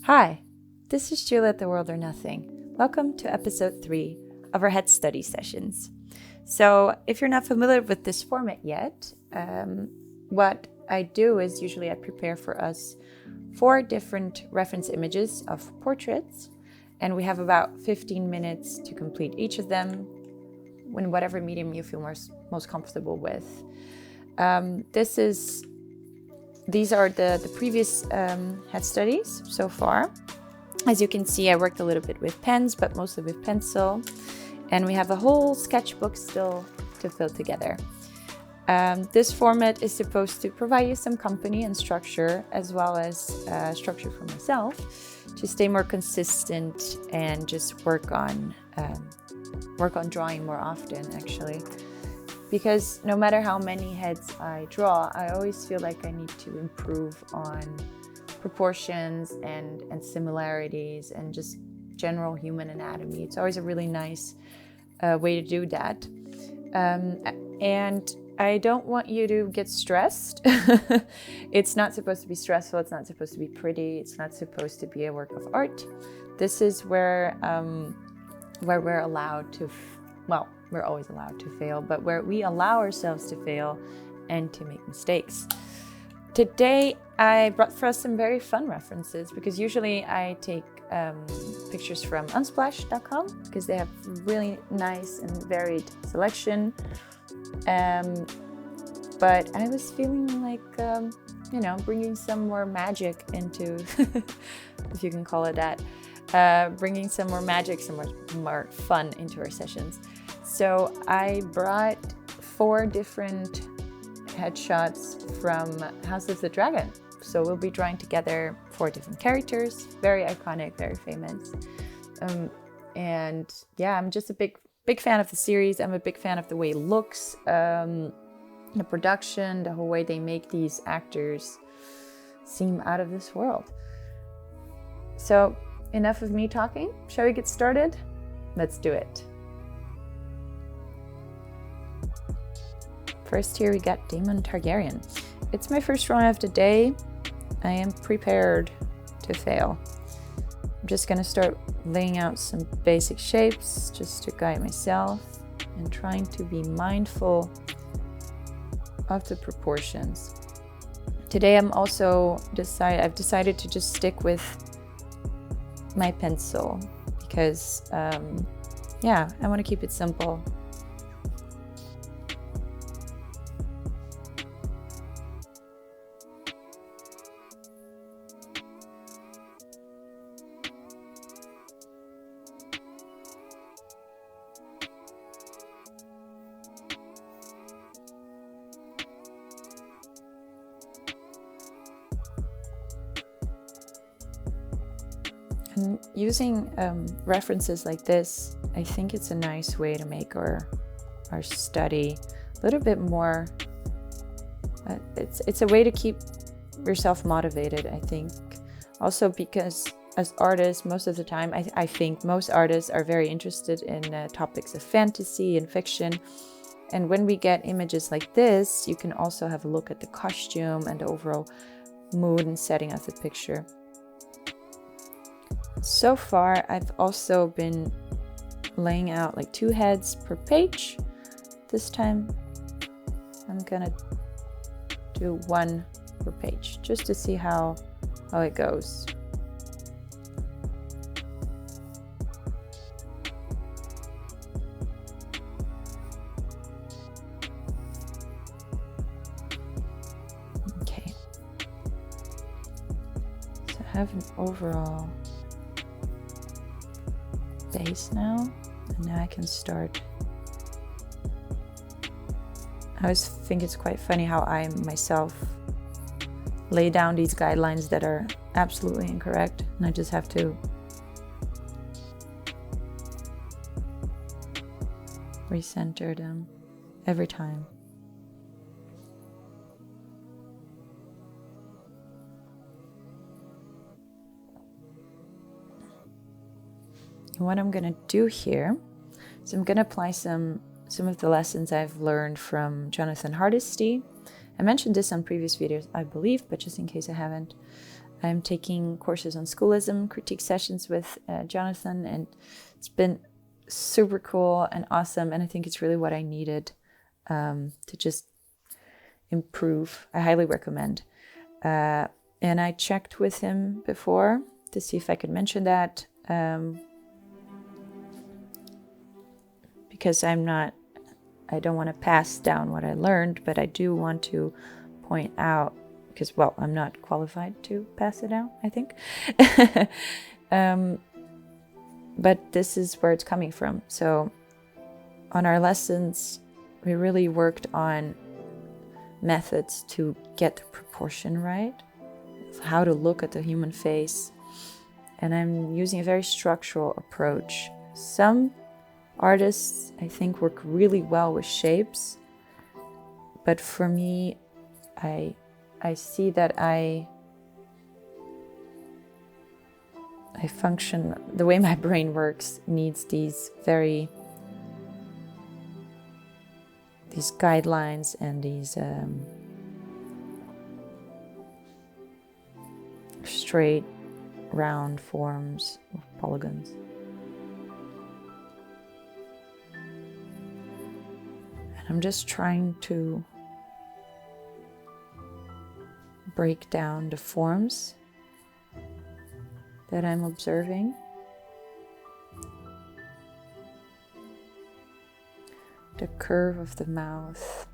Hi, this is Julia at the.world.or.nothing. Welcome to episode 3 of our head study sessions. So if you're not familiar with this format yet, what I do is usually I prepare for us 4 different reference images of portraits, and we have about 15 minutes to complete each of them in whatever medium you feel most comfortable with. These are the previous head studies so far. As you can see, I worked a little bit with pens, but mostly with pencil. And we have a whole sketchbook still to fill together. This format is supposed to provide you some company and structure, as well as structure for myself, to stay more consistent and just work on drawing more often, actually. Because no matter how many heads I draw, I always feel like I need to improve on proportions and similarities and just general human anatomy. It's always a really nice way to do that. And I don't want you to get stressed. It's not supposed to be stressful. It's not supposed to be pretty. It's not supposed to be a work of art. This is where we're allowed to, we're always allowed to fail, but where we allow ourselves to fail and to make mistakes. Today, I brought for us some very fun references because usually I take pictures from unsplash.com because they have really nice and varied selection. But I was feeling like, bringing some more magic into, if you can call it that, bringing some more magic, some more fun into our sessions. So I brought 4 different headshots from House of the Dragon. So we'll be drawing together 4 different characters, very iconic, very famous. And yeah, I'm just a big fan of the series. I'm a big fan of the way it looks, the production, the whole way they make these actors seem out of this world. So enough of me talking. Shall we get started? Let's do it. First here we got Daemon Targaryen. It's my first run of the day. I am prepared to fail. I'm just gonna start laying out some basic shapes just to guide myself and trying to be mindful of the proportions. Today I've decided to just stick with my pencil because I want to keep it simple. And using references like this, I think it's a nice way to make our study a little bit more, it's a way to keep yourself motivated, I think. Also because as artists, most of the time, I think most artists are very interested in topics of fantasy and fiction. And when we get images like this, you can also have a look at the costume and the overall mood and setting of the picture. So far, I've also been laying out like 2 heads per page. This time, I'm gonna do 1 per page just to see how it goes. Okay. So I have an overall base now, and now I can start. I always think it's quite funny how I myself lay down these guidelines that are absolutely incorrect, and I just have to recenter them every time. And what I'm going to do here is I'm going to apply some of the lessons I've learned from Jonathan Hardesty. I mentioned this on previous videos, I believe, but just in case I haven't. I'm taking courses on schoolism, critique sessions with Jonathan, and it's been super cool and awesome. And I think it's really what I needed to just improve. I highly recommend. And I checked with him before to see if I could mention that, because I don't want to pass down what I learned, but I do want to point out, because, well, I'm not qualified to pass it down, I think. But this is where it's coming from. So on our lessons, we really worked on methods to get the proportion right, how to look at the human face. And I'm using a very structural approach. Some artists, I think, work really well with shapes. But for me, I see that I function, the way my brain works needs these guidelines and these straight, round forms of polygons. And I'm just trying to break down the forms that I'm observing. The curve of the mouth,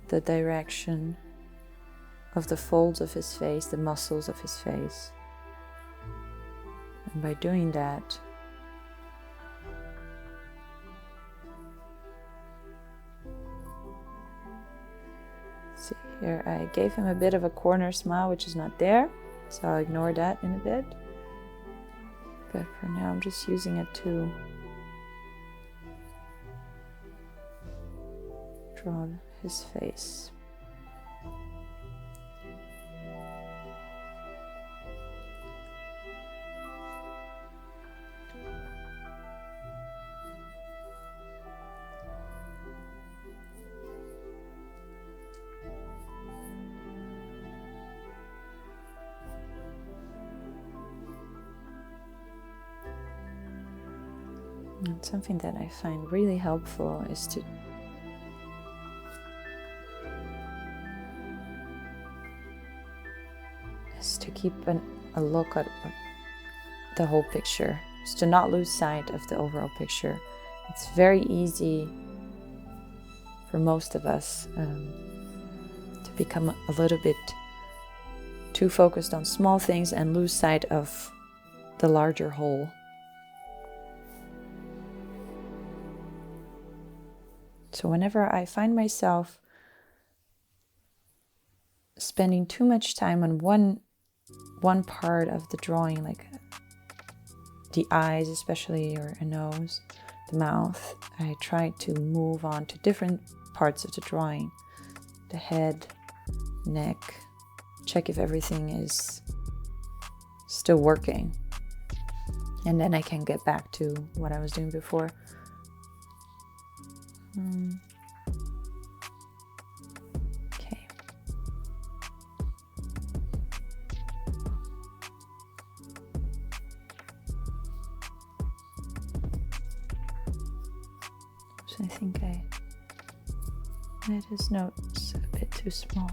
the direction of the folds of his face, the muscles of his face. And by doing that, see here, I gave him a bit of a corner smile, which is not there, so I'll ignore that in a bit. But for now, I'm just using it to draw his face. And something that I find really helpful is to keep a look at the whole picture, is to not lose sight of the overall picture. It's very easy for most of us to become a little bit too focused on small things and lose sight of the larger whole. So whenever I find myself spending too much time on one part of the drawing, like the eyes especially, or a nose, the mouth, I try to move on to different parts of the drawing. The head, neck, check if everything is still working. And then I can get back to what I was doing before. Okay. So I think I made his notes a bit too small.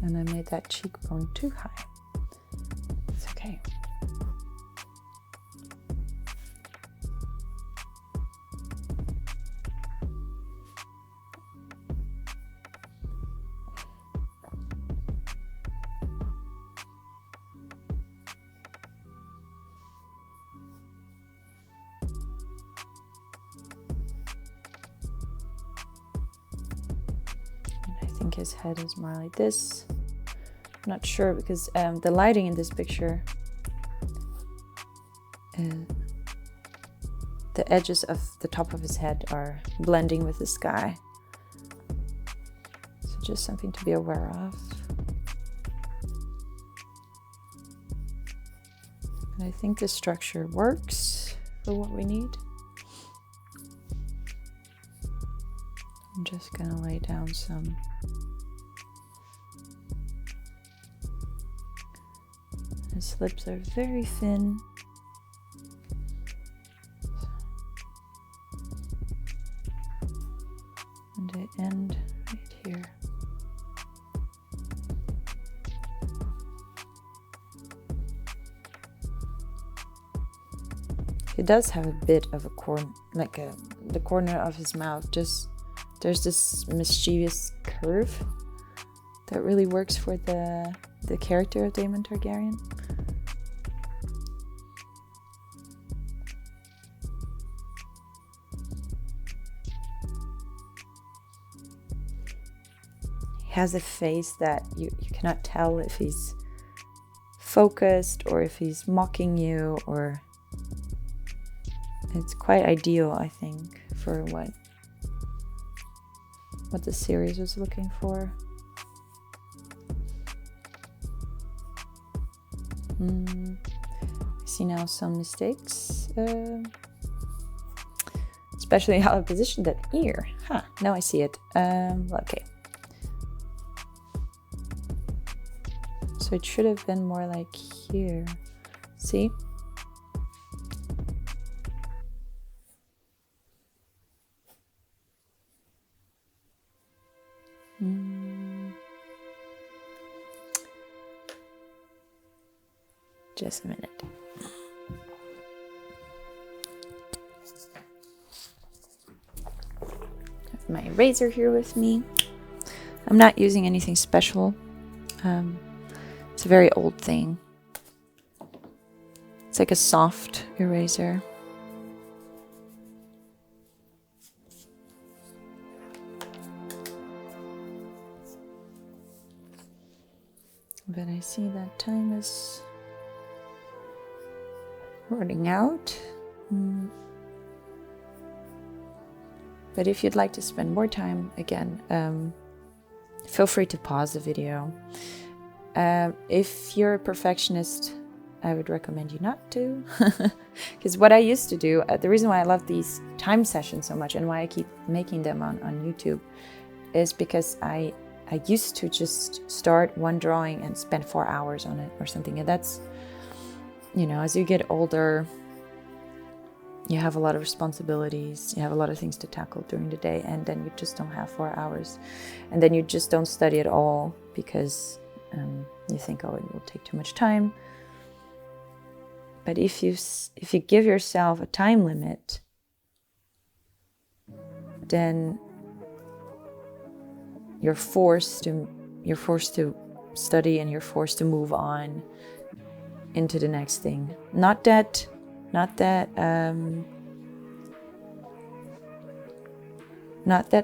And I made that cheekbone too high. It's okay. I think his head is more like this. I'm not sure because the lighting in this picture, the edges of the top of his head are blending with the sky. So just something to be aware of. And I think the structure works for what we need. I'm just gonna lay down some his lips are very thin. And they end right here. He does have a bit of a the corner of his mouth, just there's this mischievous curve that really works for the character of Daemon Targaryen. He has a face that you cannot tell if he's focused or if he's mocking you, or it's quite ideal, I think, for what the series was looking for. I see now some mistakes, especially how I positioned that ear. Now I see it. Okay. So it should have been more like here. See? Just a minute. Have my eraser here with me. I'm not using anything special. It's a very old thing. It's like a soft eraser. But I see that time is running out. But if you'd like to spend more time, again, feel free to pause the video. If you're a perfectionist, I would recommend you not to. Because what I used to do, the reason why I love these time sessions so much and why I keep making them on YouTube is because I used to just start one drawing and spend 4 hours on it or something. And that's, you know, as you get older, you have a lot of responsibilities, you have a lot of things to tackle during the day, and then you just don't have 4 hours. And then you just don't study at all because you think, oh, it will take too much time. But if you give yourself a time limit, then you're forced to study and you're forced to move on into the next thing. Not that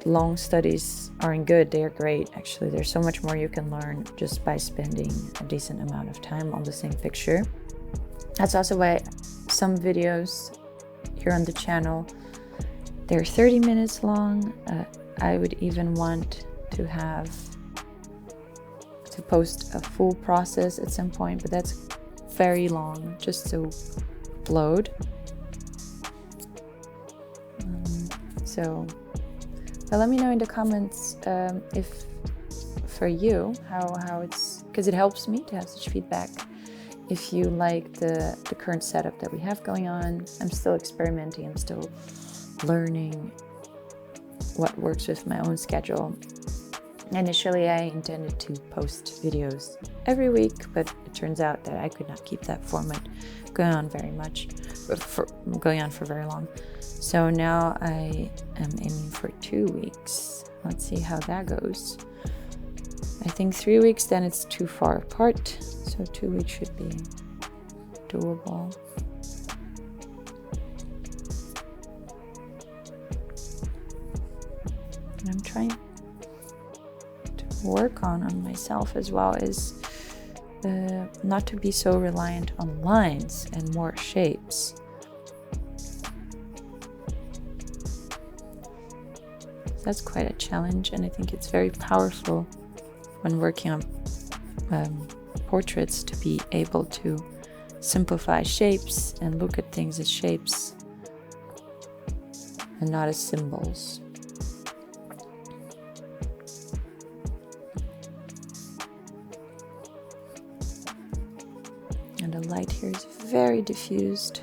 long studies aren't good. They are great, actually. There's so much more you can learn just by spending a decent amount of time on the same picture. That's also why some videos here on the channel, they're 30 minutes long. I would even want to post a full process at some point, but that's very long just to upload. But let me know in the comments if for you how it's, because it helps me to have such feedback. If you like the current setup that we have going on, I'm still experimenting, I'm still learning what works with my own schedule. Initially, I intended to post videos every week, but it turns out that I could not keep that format going on for very long. So now I am aiming for 2 weeks. Let's see how that goes. I think 3 weeks, then it's too far apart. So 2 weeks should be doable. And I'm trying to work on myself as well is not to be so reliant on lines and more shapes. That's quite a challenge, and I think it's very powerful when working on portraits to be able to simplify shapes and look at things as shapes and not as symbols. the light here is very diffused.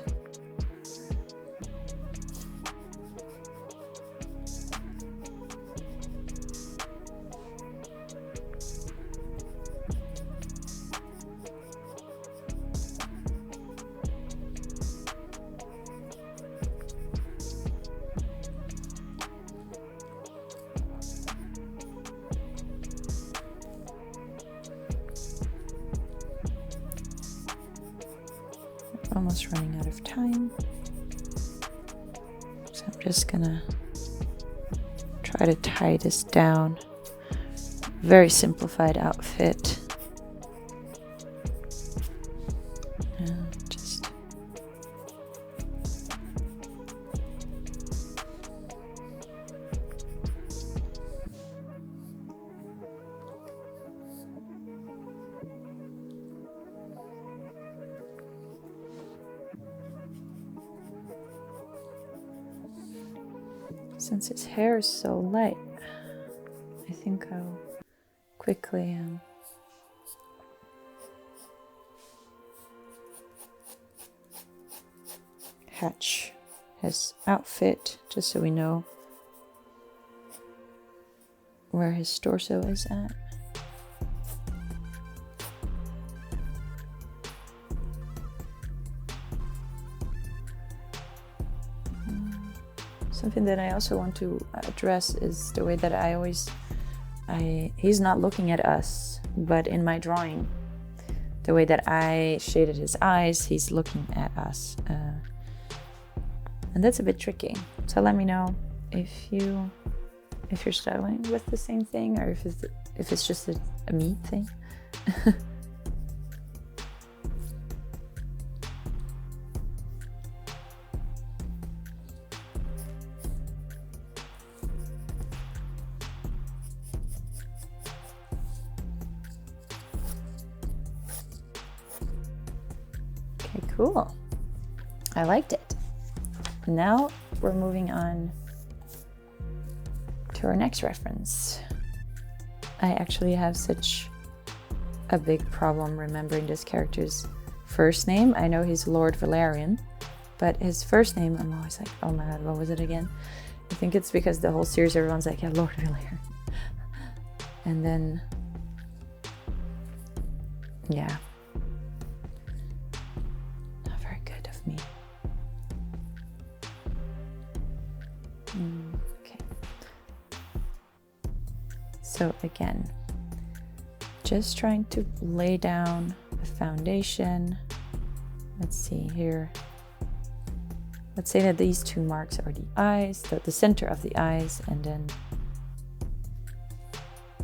Almost running out of time, so I'm just gonna try to tie this down. Very simplified outfit, and just since his hair is so light, I think I'll quickly hatch his outfit just so we know where his torso is at. Something that I also want to address is the way that he's not looking at us, but in my drawing, the way that I shaded his eyes, he's looking at us. And that's a bit tricky. So let me know if you're struggling with the same thing, or if it's just a me thing. Cool. I liked it. Now we're moving on to our next reference. I actually have such a big problem remembering this character's first name. I know he's Lord Valerian, but his first name, I'm always like, oh my god, what was it again? I think it's because the whole series, everyone's like, yeah, Lord Valerian. And then, yeah. Me. Okay. So again, just trying to lay down a foundation. Let's see here. Let's say that these two marks are the eyes, the center of the eyes, and then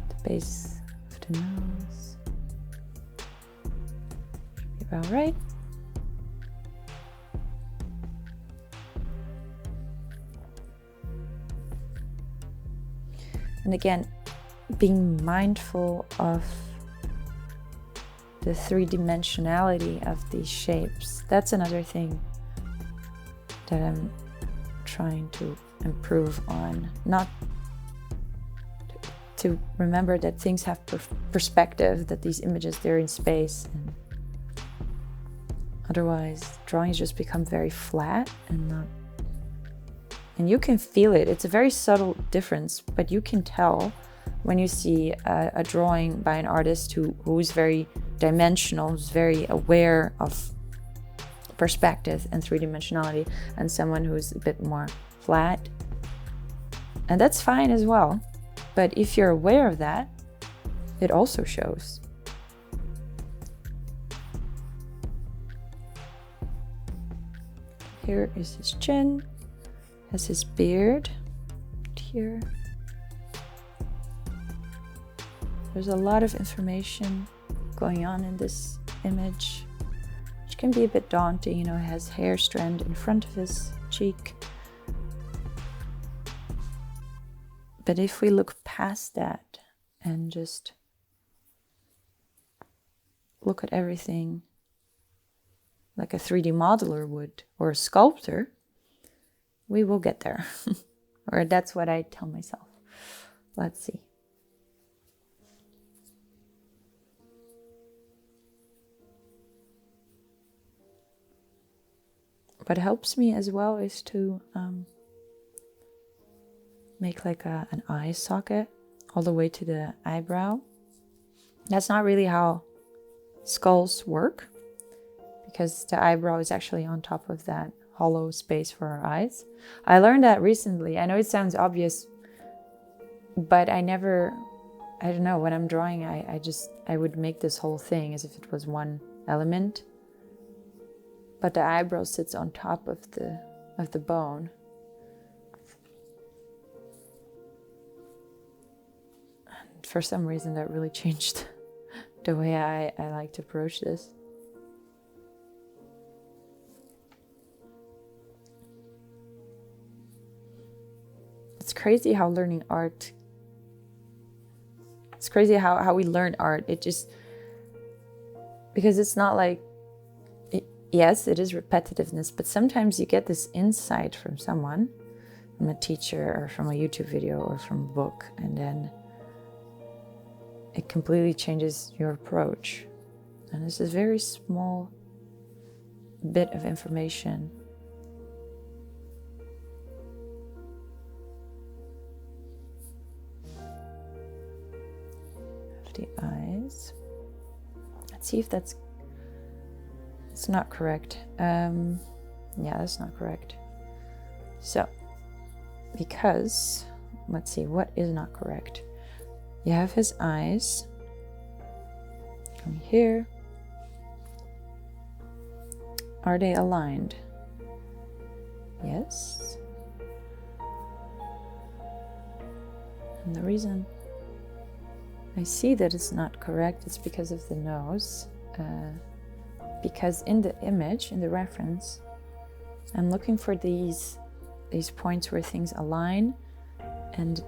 the base of the nose. Should be about right. And again, being mindful of the three-dimensionality of these shapes. That's another thing that I'm trying to improve on. Not to remember that things have perspective, that these images, they're in space. And otherwise, drawings just become very flat and not. And you can feel it. It's a very subtle difference, but you can tell when you see a drawing by an artist who's very dimensional, who's very aware of perspective and three-dimensionality, and someone who's a bit more flat. And that's fine as well. But if you're aware of that, it also shows. Here is his chin. Has his beard here. There's a lot of information going on in this image, which can be a bit daunting. You know, he has hair strand in front of his cheek. But if we look past that and just look at everything like a 3D modeler would, or a sculptor, we will get there. Or that's what I tell myself. Let's see. what helps me as well is to make like an eye socket all the way to the eyebrow. That's not really how skulls work, because the eyebrow is actually on top of that hollow space for our eyes. I learned that recently. I know it sounds obvious, but I don't know, when I'm drawing, I would make this whole thing as if it was one element. But the eyebrow sits on top of the bone. And for some reason that really changed the way I like to approach this. It's crazy how learning art, it's crazy how we learn art. It just, because it's not like, yes, it is repetitiveness, but sometimes you get this insight from someone, from a teacher or from a YouTube video or from a book, and then it completely changes your approach. And this is a very small bit of information. Of the eyes. Let's see if it's not correct. Yeah, that's not correct. So, because, let's see, what is not correct? You have his eyes. From here. Are they aligned? Yes. And the reason I see that it's not correct is because of the nose. Because in the image, in the reference, I'm looking for these points where things align, and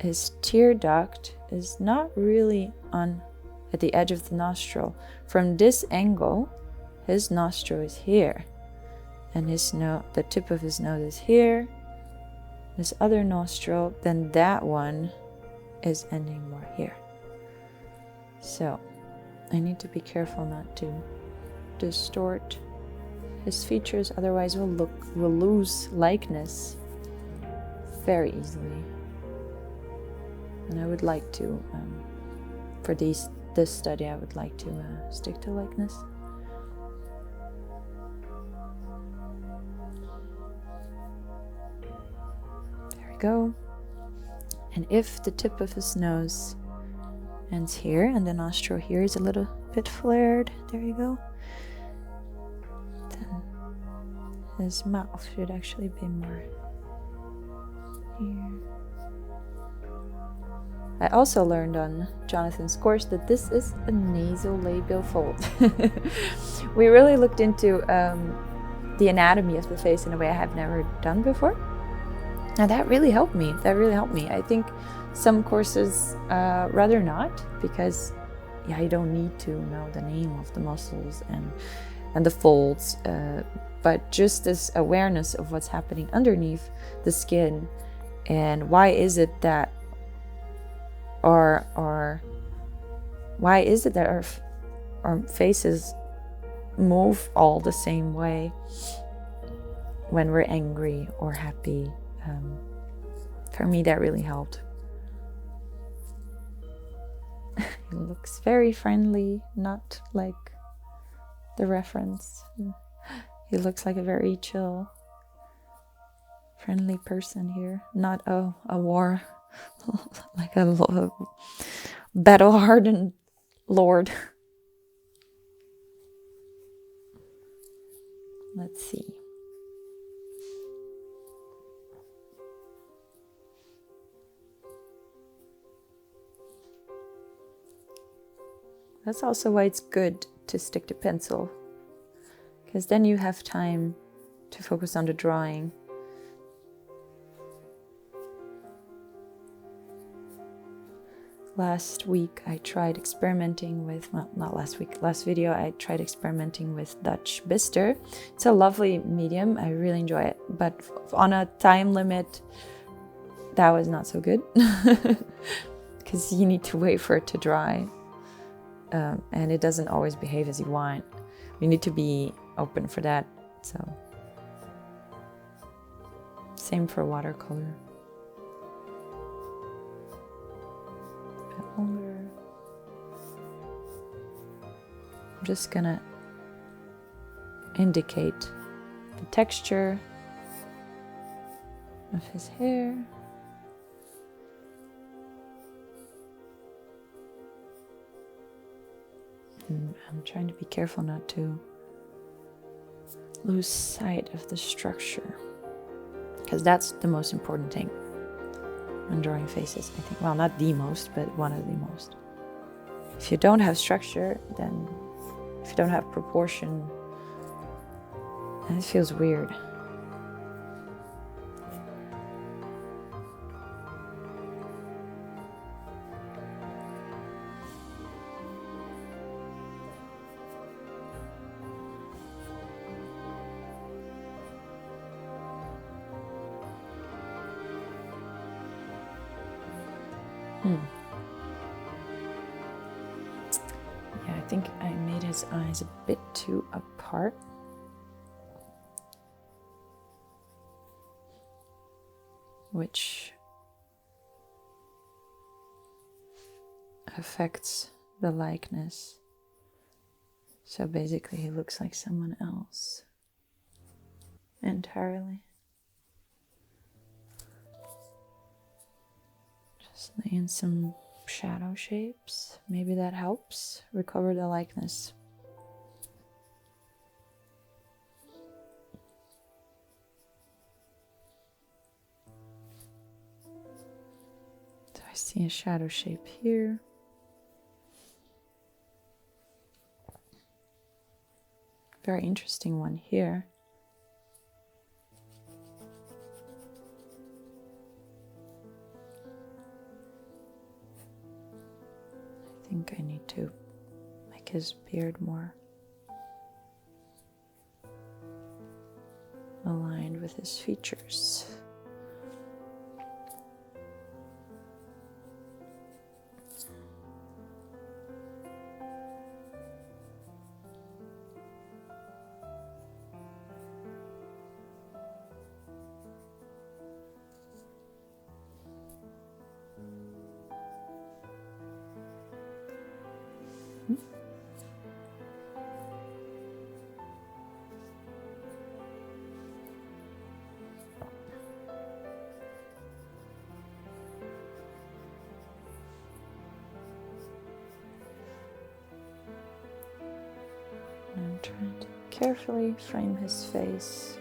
his tear duct is not really at the edge of the nostril. From this angle, his nostril is here, and the tip of his nose is here. This other nostril, then that one is ending more here. So I need to be careful not to distort his features, otherwise we'll lose likeness very easily. And I would like to, for this study, I would like to stick to likeness. There we go. And if the tip of his nose ends here and the nostril here is a little bit flared, there you go, then his mouth should actually be more here. I also learned on Jonathan's course that this is a nasolabial fold. We really looked into the anatomy of the face in a way I have never done before. And that really helped me. I think some courses rather not, because you don't need to know the name of the muscles and the folds, but just this awareness of what's happening underneath the skin, and why is it that our faces move all the same way when we're angry or happy. For me, that really helped. He looks very friendly, not like the reference. He looks like a very chill, friendly person here, not a war, like a battle-hardened lord. Let's see. That's also why it's good to stick to pencil, because then you have time to focus on the drawing. Last week I tried experimenting with, well, not last week, last video I tried experimenting with Dutch Bister. It's a lovely medium, I really enjoy it, but on a time limit that was not so good, because you need to wait for it to dry. And it doesn't always behave as you want. You need to be open for that. So Same for watercolor. A bit longer. I'm just gonna indicate the texture of his hair. And I'm trying to be careful not to lose sight of the structure, because that's the most important thing when drawing faces, I think. Well, not the most, but one of the most. If you don't have structure, then if you don't have proportion, then it feels weird. Yeah, I think I made his eyes a bit too apart. Which affects the likeness. So basically he looks like someone else entirely. Just lay in some shadow shapes. Maybe that helps recover the likeness. So I see a shadow shape here. Very interesting one here. I think I need to make his beard more aligned with his features. I'm trying to carefully frame his face.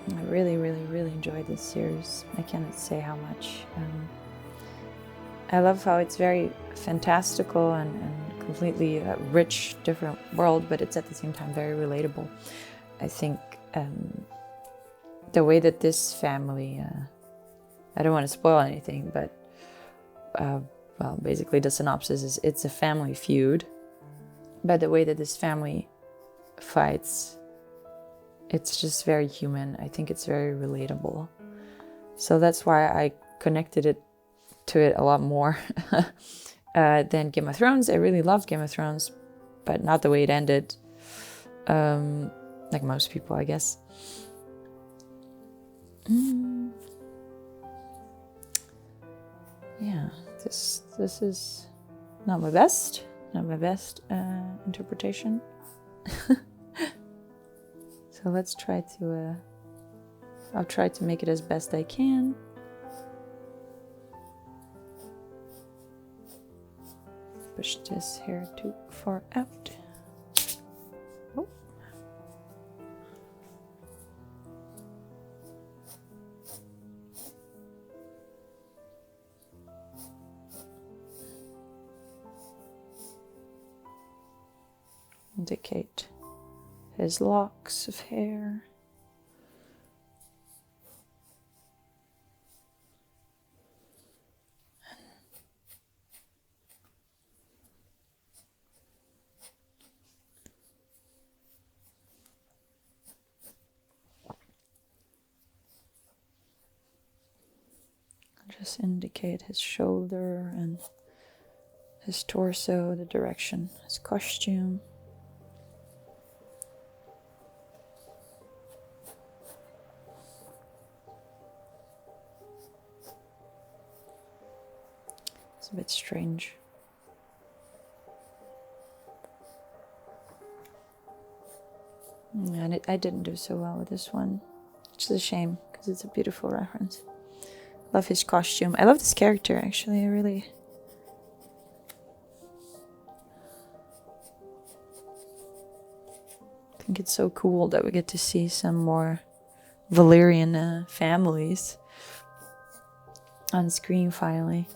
I really enjoyed this series. I cannot say how much. I love how it's very fantastical and completely rich, different world, but it's at the same time very relatable. I think the way that this family, I don't want to spoil anything, but well, basically the synopsis is it's a family feud, but the way that this family fights, it's just very human. I think it's very relatable. So that's why I connected to it a lot more than Game of Thrones. I really loved Game of Thrones, but not the way it ended. Like most people, I guess. Yeah, this is not my best interpretation. So let's try to, I'll try to make it as best I can. Push this hair too far out. Oh. Indicate his locks of hair. Just indicate his shoulder and his torso, the direction, his costume. It's a bit strange. And I didn't do so well with this one, which is a shame because it's a beautiful reference. Love his costume. I love this character actually. I really. I think it's so cool that we get to see some more Valyrian families on screen finally.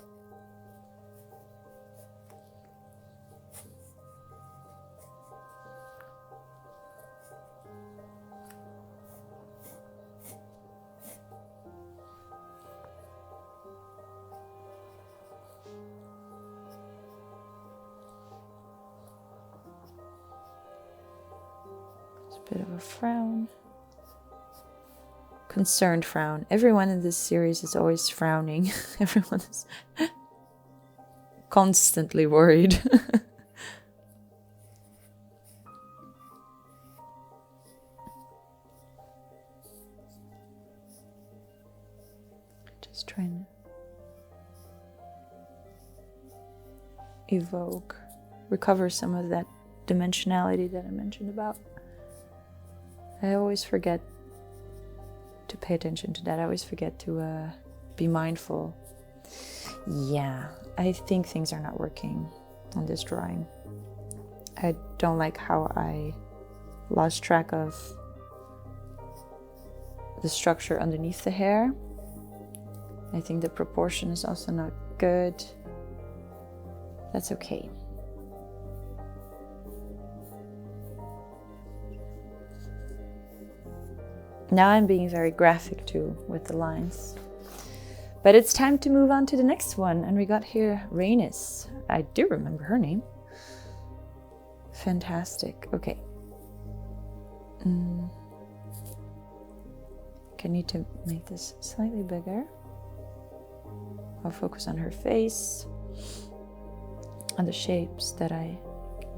Bit of a frown. Concerned frown. Everyone in this series is always frowning. Everyone is constantly worried. Just trying to evoke, recover some of that dimensionality that I mentioned about. I always forget to pay attention to that. I always forget to be mindful. Yeah, I think things are not working on this drawing. I don't like how I lost track of the structure underneath the hair. I think the proportion is also not good. That's okay. Now I'm being very graphic too with the lines. But it's time to move on to the next one. And we got here Rhaenys. I do remember her name. Fantastic. Okay. I need to make this slightly bigger. I'll focus on her face and the shapes that I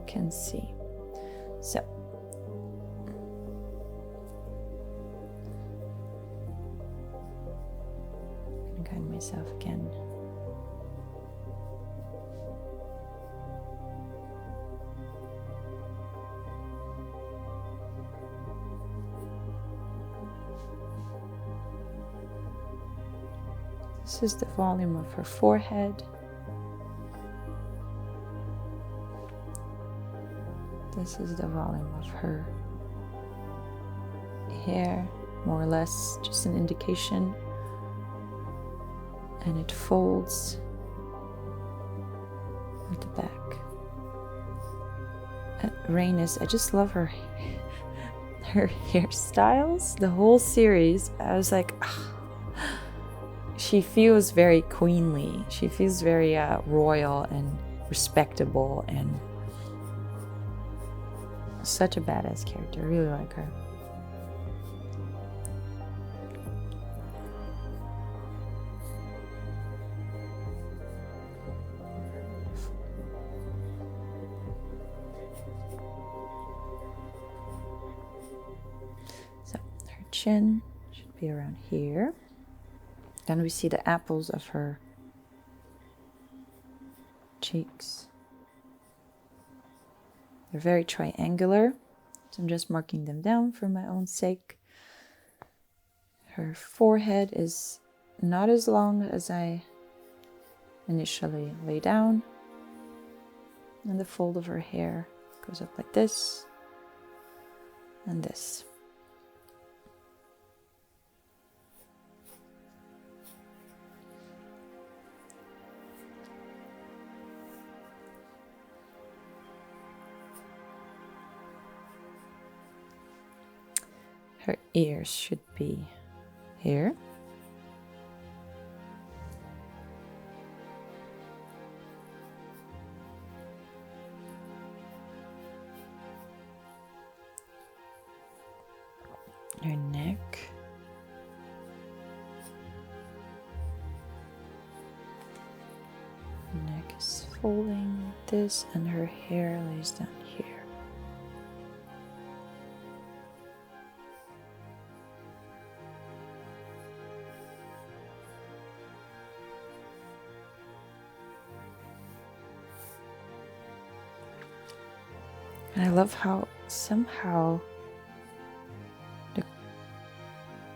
can see. So. I'm gonna guide myself again. This is the volume of her forehead. This is the volume of her hair, more or less, just an indication. And it folds at the back. Rhaenys, I just love her hairstyles. The whole series, I was like, she feels very queenly. She feels very royal and respectable and such a badass character. I really like her. So her chin should be around here. Then we see the apples of her cheeks. They're very triangular, so I'm just marking them down for my own sake. Her forehead is not as long as I initially lay down. And the fold of her hair goes up like this and this. Her ears should be here. Her neck. neck is folding like this, and her hair lays down here. And I love how somehow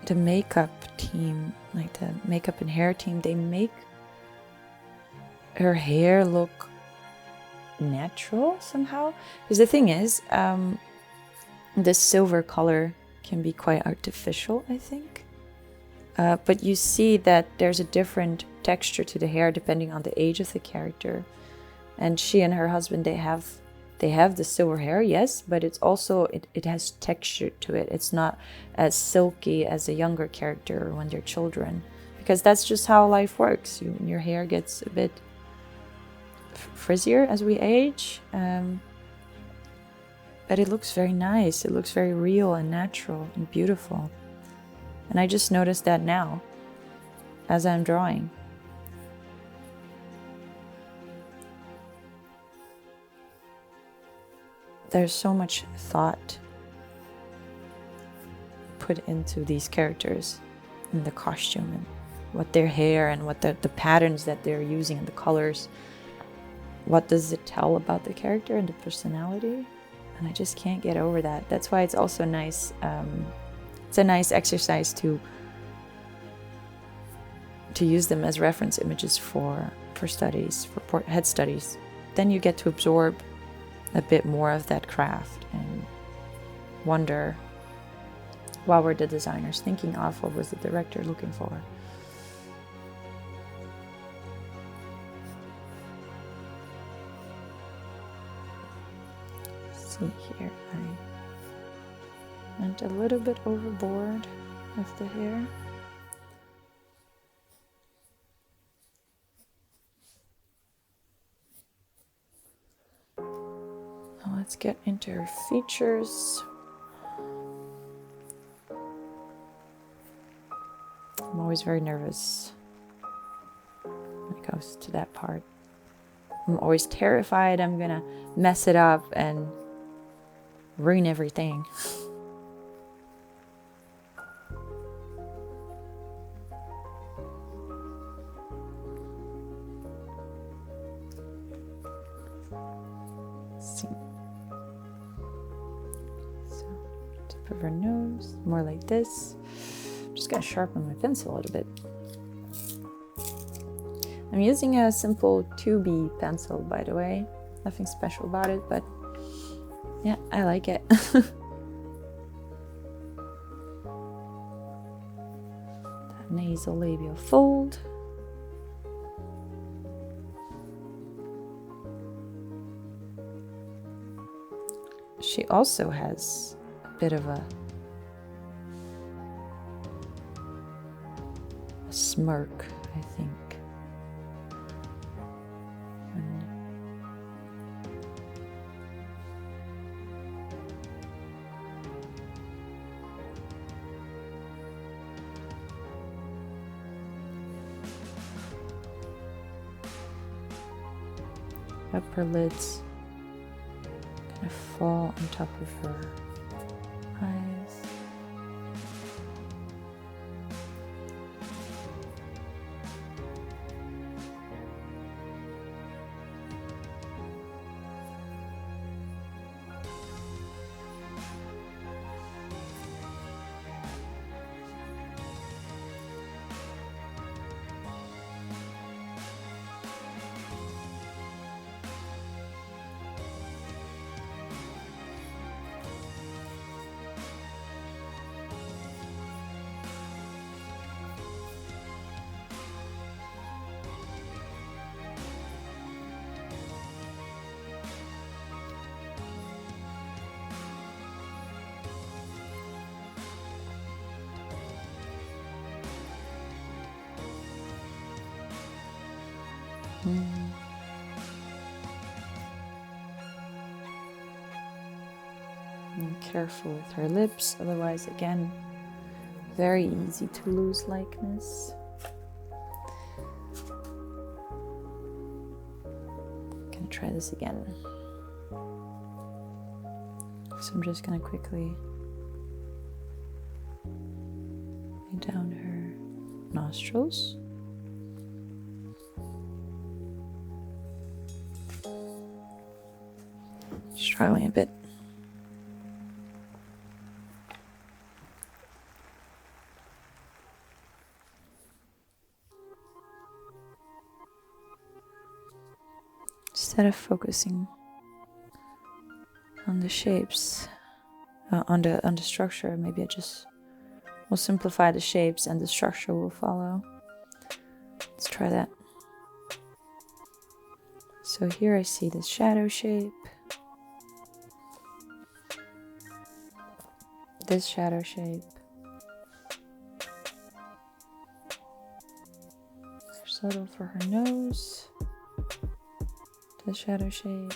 the makeup team, like the makeup and hair team, they make her hair look natural somehow. Because the thing is, this silver color can be quite artificial, I think. But you see that there's a different texture to the hair depending on the age of the character. And she and her husband, they have the silver hair, yes, but it's also, it has texture to it. It's not as silky as a younger character when they're children, because that's just how life works. Your hair gets a bit frizzier as we age, but it looks very nice. It looks very real and natural and beautiful. And I just noticed that now as I'm drawing. There's so much thought put into these characters and the costume and what their hair and what the patterns that they're using and the colors. What does it tell about the character and the personality? And I just can't get over that. That's why it's also nice. It's a nice exercise to use them as reference images for studies, for head studies. Then you get to absorb a bit more of that craft and wonder, what were the designers thinking of? What was the director looking for? See here, I went a little bit overboard with the hair. Now let's get into her features. I'm always very nervous when it goes to that part. I'm always terrified I'm gonna mess it up and ruin everything. Let's see. So, tip of her nose, more like this. I'm just gonna sharpen my pencil a little bit. I'm using a simple 2B pencil, by the way. Nothing special about it, but yeah, I like it. That nasolabial fold. She also has a bit of a smirk, I think. Upper lids kind of fall on top of her eyes. And careful with her lips, otherwise, again, very easy to lose likeness. gonna try this again. So I'm just gonna quickly lay down her nostrils. Struggling a bit. Instead of focusing on the shapes, on the structure, maybe I just will simplify the shapes and the structure will follow. Let's try that. So here I see this shadow shape, this shadow shape, subtle for her nose, the shadow shape,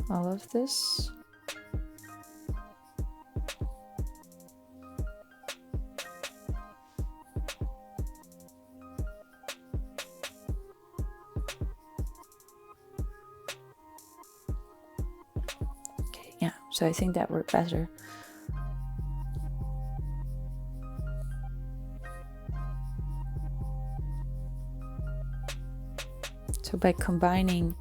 all of this. Okay, yeah, so I think that worked better. So by combining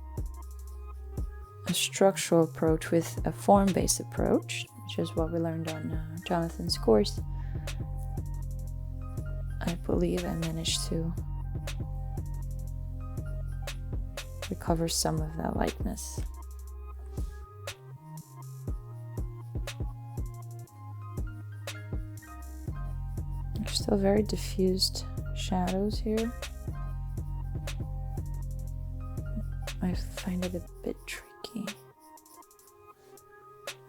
a structural approach with a form-based approach, which is what we learned on Jonathan's course, I believe I managed to recover some of that lightness. There's still very diffused shadows here. I find it a bit tricky.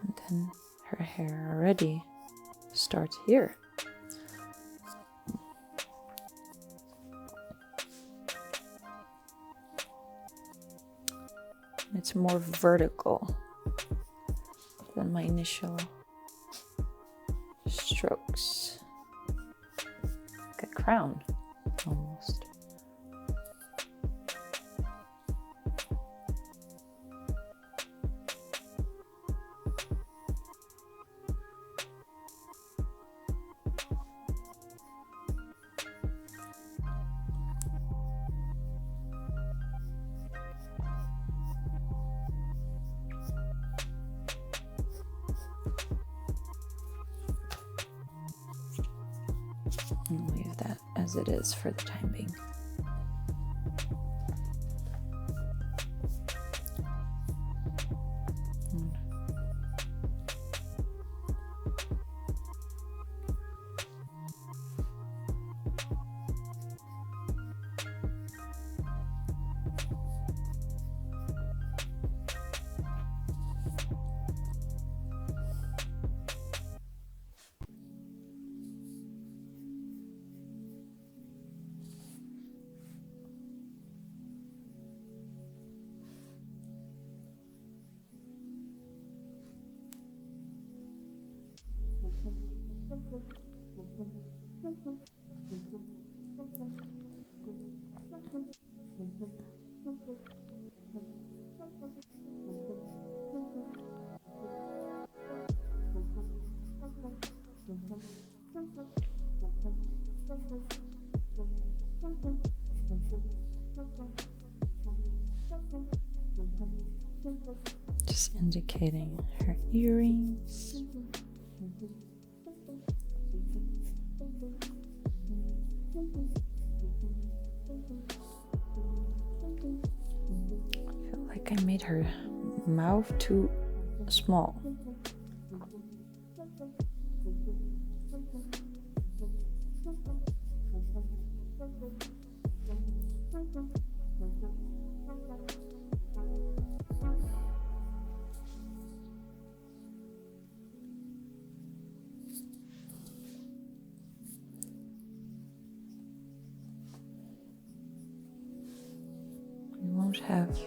And then her hair already starts here. It's more vertical than my initial strokes. Like a crown, almost. And leave that as it is for the time being. Just indicating her earrings. I feel like I made her mouth too small. Have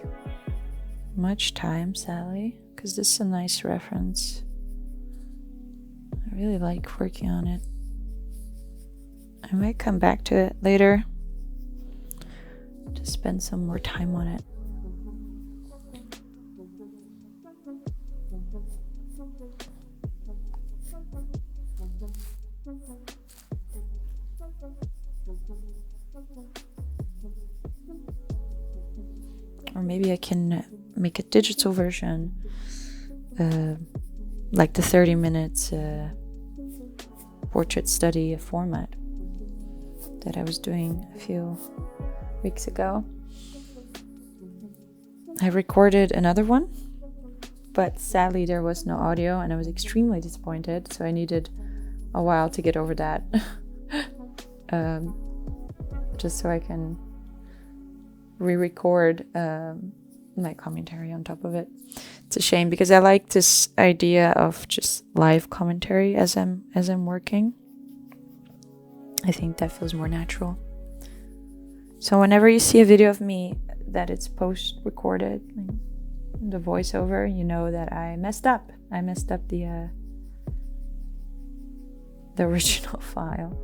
much time, Sally, because this is a nice reference. I really like working on it. I might come back to it later, to spend some more time on it. Or maybe I can make a digital version, like the 30 minutes portrait study format that I was doing a few weeks ago. I recorded another one, but sadly there was no audio and I was extremely disappointed, so I needed a while to get over that. Just so I can re-record my commentary on top of it. It's a shame because I like this idea of just live commentary as I'm working. I think that feels more natural. So whenever you see a video of me that it's post-recorded, like the voiceover, you know that I messed up. I messed up the original file.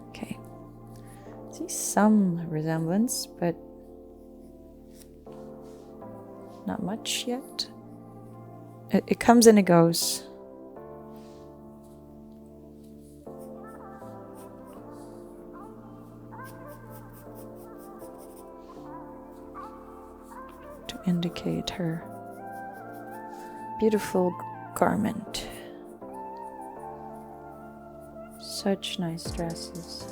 Okay. See some resemblance, but not much yet. It comes and it goes. To indicate her beautiful garment. Such nice dresses.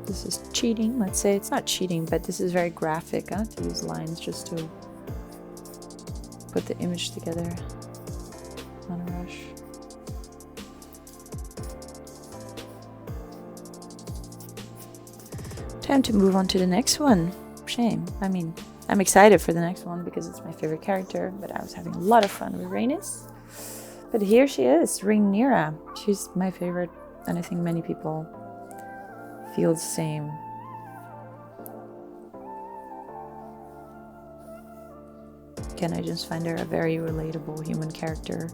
This is cheating, let's say. It's not cheating, but this is very graphic, to use lines just to put the image together on a rush. Time to move on to the next one. Shame. I mean, I'm excited for the next one because it's my favorite character, but I was having a lot of fun with Rhaenys. But here she is, Rhaenyra. She's my favorite, and I think many people feel the same. Again, I just find her a very relatable human character.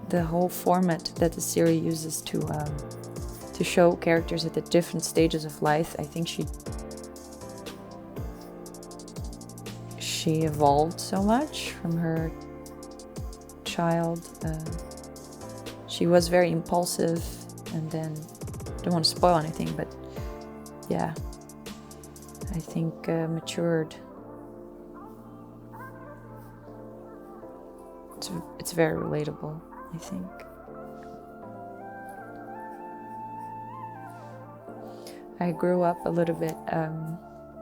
The whole format that the series uses to show characters at the different stages of life, I think she evolved so much from her child. She was very impulsive, and then I don't want to spoil anything, but yeah, I think matured. It's very relatable, I think. I grew up a little bit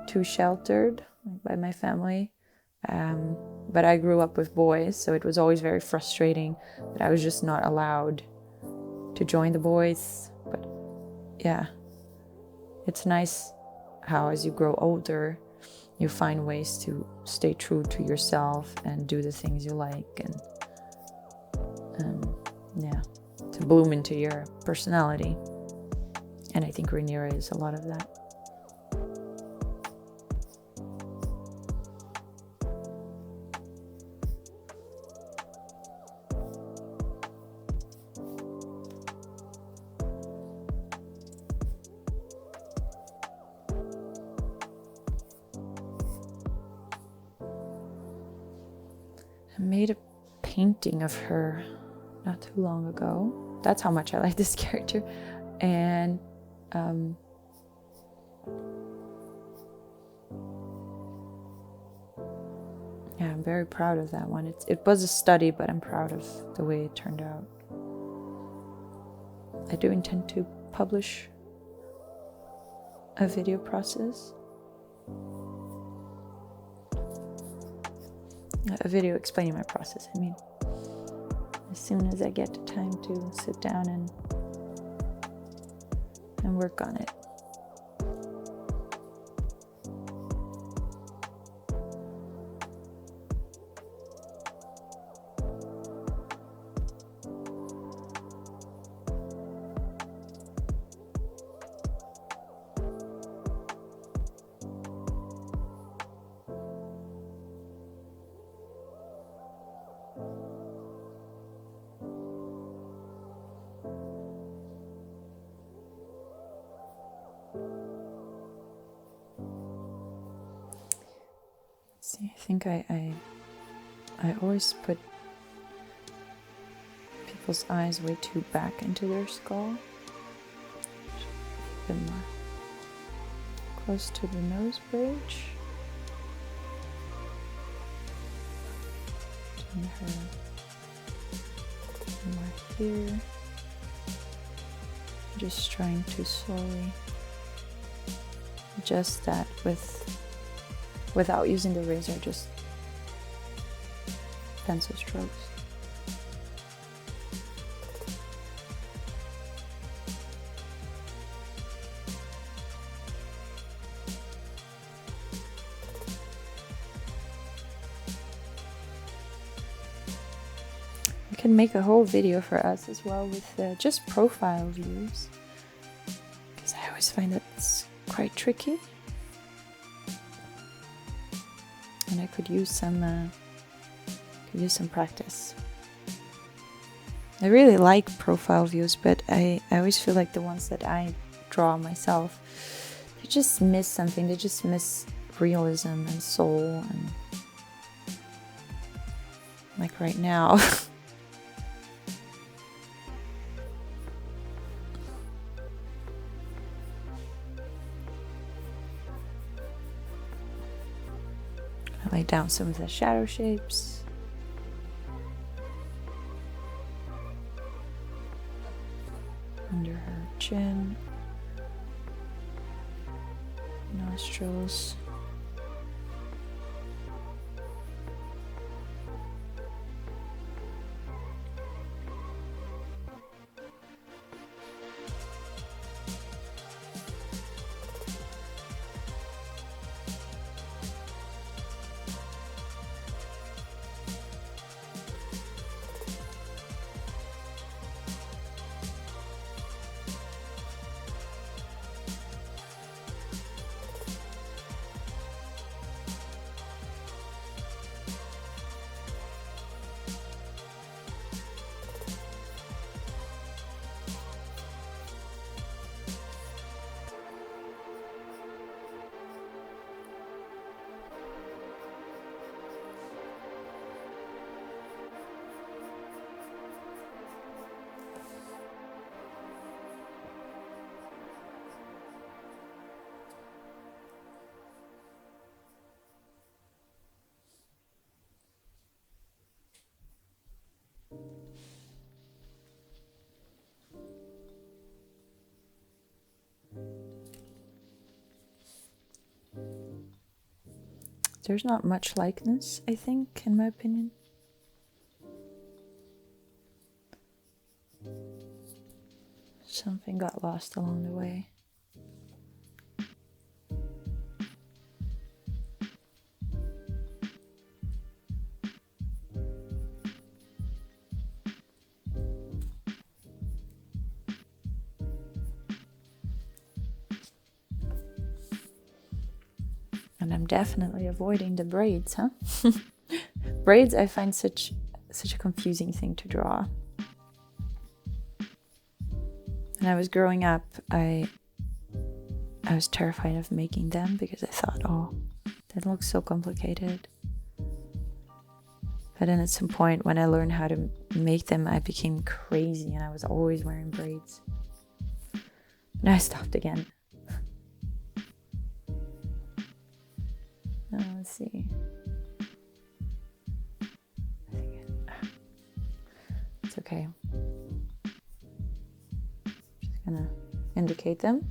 too sheltered by my family, but I grew up with boys, so it was always very frustrating that I was just not allowed to join the boys. But yeah, it's nice how as you grow older, you find ways to stay true to yourself and do the things you like, and yeah, to bloom into your personality. And I think Rhaenyra is a lot of that. I made a painting of her not too long ago. That's how much I like this character. And yeah, I'm very proud of that one. It was a study, but I'm proud of the way it turned out. I do intend to publish a video process. A video explaining my process, I mean. As soon as I get the time to sit down and work on it. See, I think I always put people's eyes way too back into their skull. A bit more close to the nose bridge. And her more here. Just trying to slowly adjust that without using the razor, just pencil strokes. I can make a whole video for us as well with just profile views, because I always find that's quite tricky, and I could use some practice. I really like profile views, but I always feel like the ones that I draw myself, they just miss something. They just miss realism and soul, and like right now. I lay down some of the shadow shapes. Under her chin, nostrils. There's not much likeness, I think, in my opinion. Something got lost along the way. And I'm definitely avoiding the braids, huh? Braids I find such a confusing thing to draw. When I was growing up, I was terrified of making them because I thought, oh, that looks so complicated. But then at some point when I learned how to make them, I became crazy and I was always wearing braids. And I stopped again. Let's see. I think it's okay. Just gonna indicate them.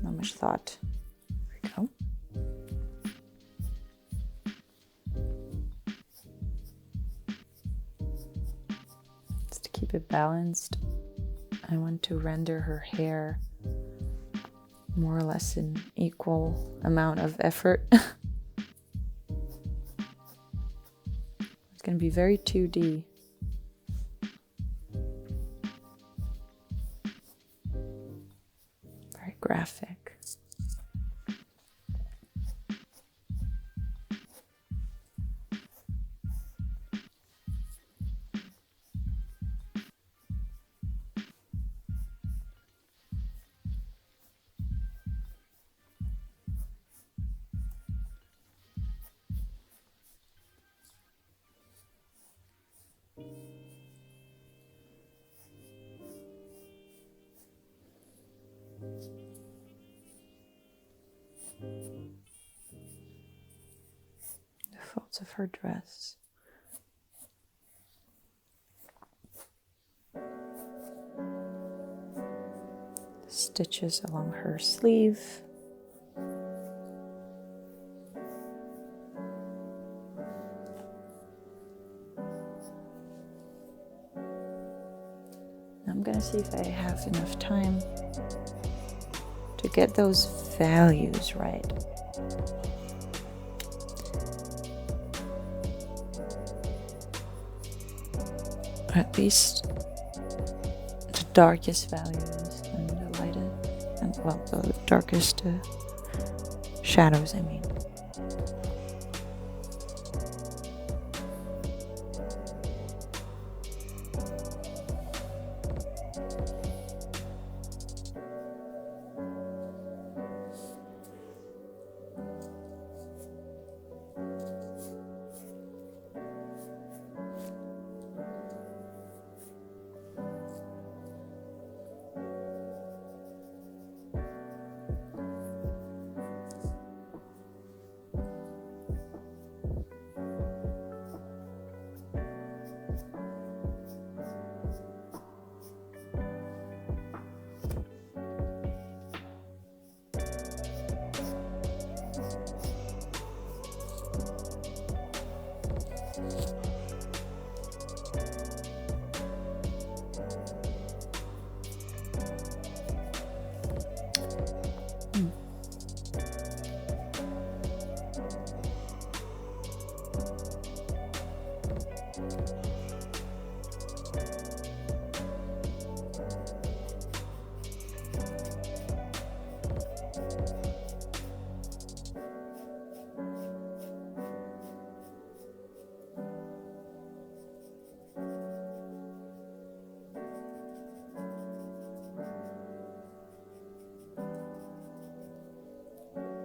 Not much thought. There we go. Just to keep it balanced, I want to render her hair more or less an equal amount of effort. It's going to be very 2D. Very graphic. parts of her dress. Stitches along her sleeve. I'm gonna see if I have enough time to get those values right. Or at least the darkest values and the lightest, and well, the darkest shadows, I mean.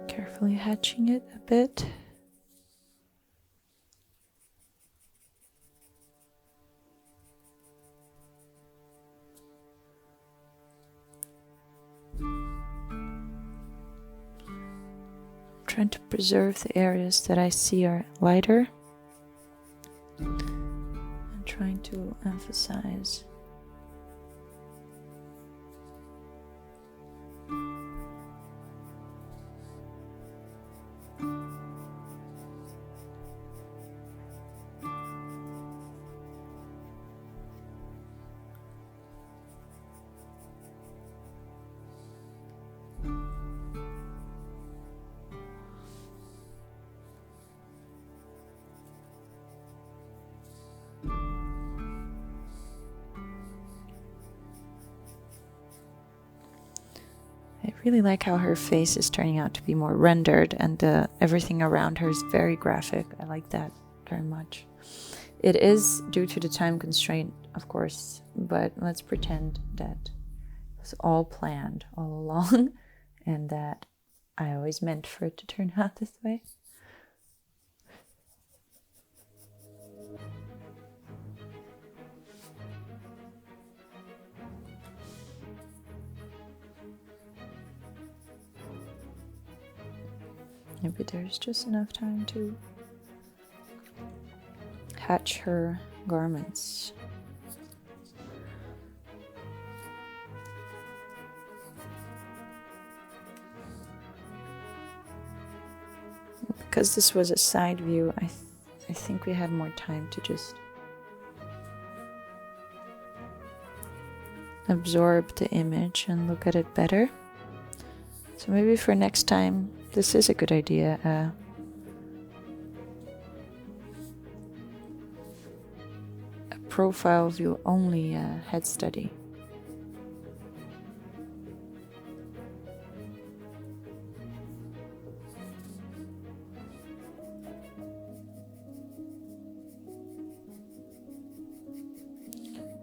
Carefully hatching it a bit. Trying to preserve the areas that I see are lighter. I'm trying to emphasize I really like how her face is turning out to be more rendered, and everything around her is very graphic. I like that very much. It is due to the time constraint, of course, but let's pretend that it was all planned all along and that I always meant for it to turn out this way. Maybe there's just enough time to hatch her garments. Because this was a side view, I think we had more time to just absorb the image and look at it better. So maybe for next time, this is a good idea. A profile view only head study.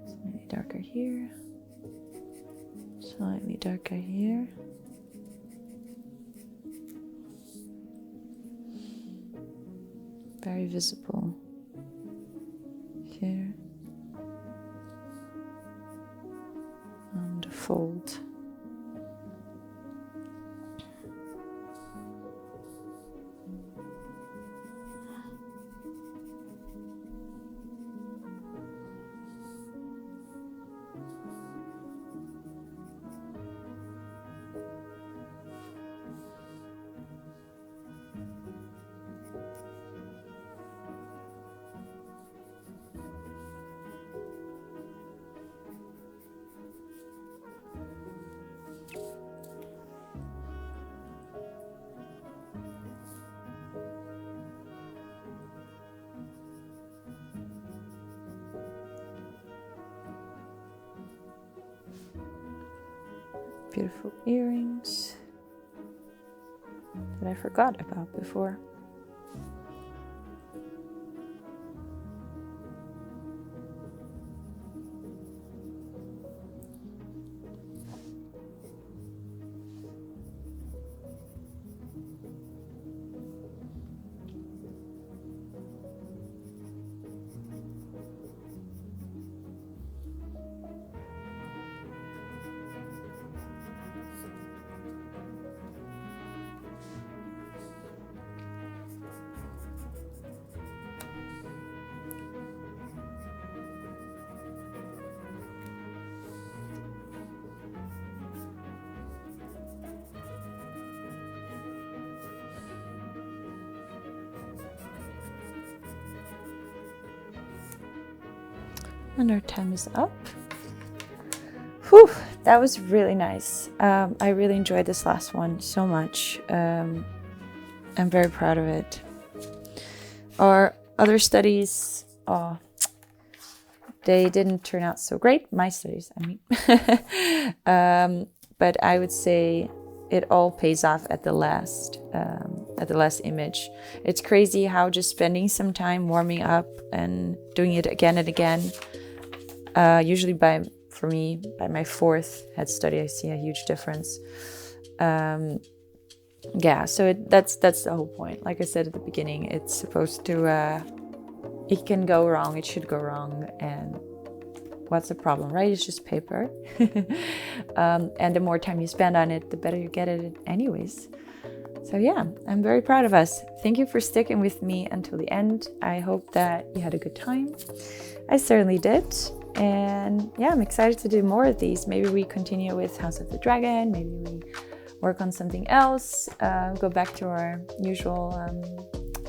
Slightly darker here. Slightly darker here. Very visible here and a fold. beautiful earrings that I forgot about before. And our time is up. Whew, that was really nice. I really enjoyed this last one so much. I'm very proud of it. Our other studies, they didn't turn out so great. My studies, I mean. But I would say it all pays off at the last image. It's crazy how just spending some time warming up and doing it again and again. Usually for me, by my fourth head study, I see a huge difference. Yeah, so that's the whole point. Like I said at the beginning, it's supposed to, it can go wrong, it should go wrong, and what's the problem, right? It's just paper. And the more time you spend on it, the better you get at it anyways. So yeah, I'm very proud of us. Thank you for sticking with me until the end. I hope that you had a good time. I certainly did. And yeah, I'm excited to do more of these. Maybe we continue with House of the Dragon. Maybe we work on something else. Go back to our usual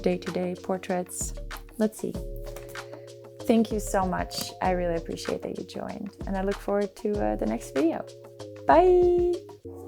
day-to-day portraits. Let's see. Thank you so much. I really appreciate that you joined. And I look forward to the next video. Bye!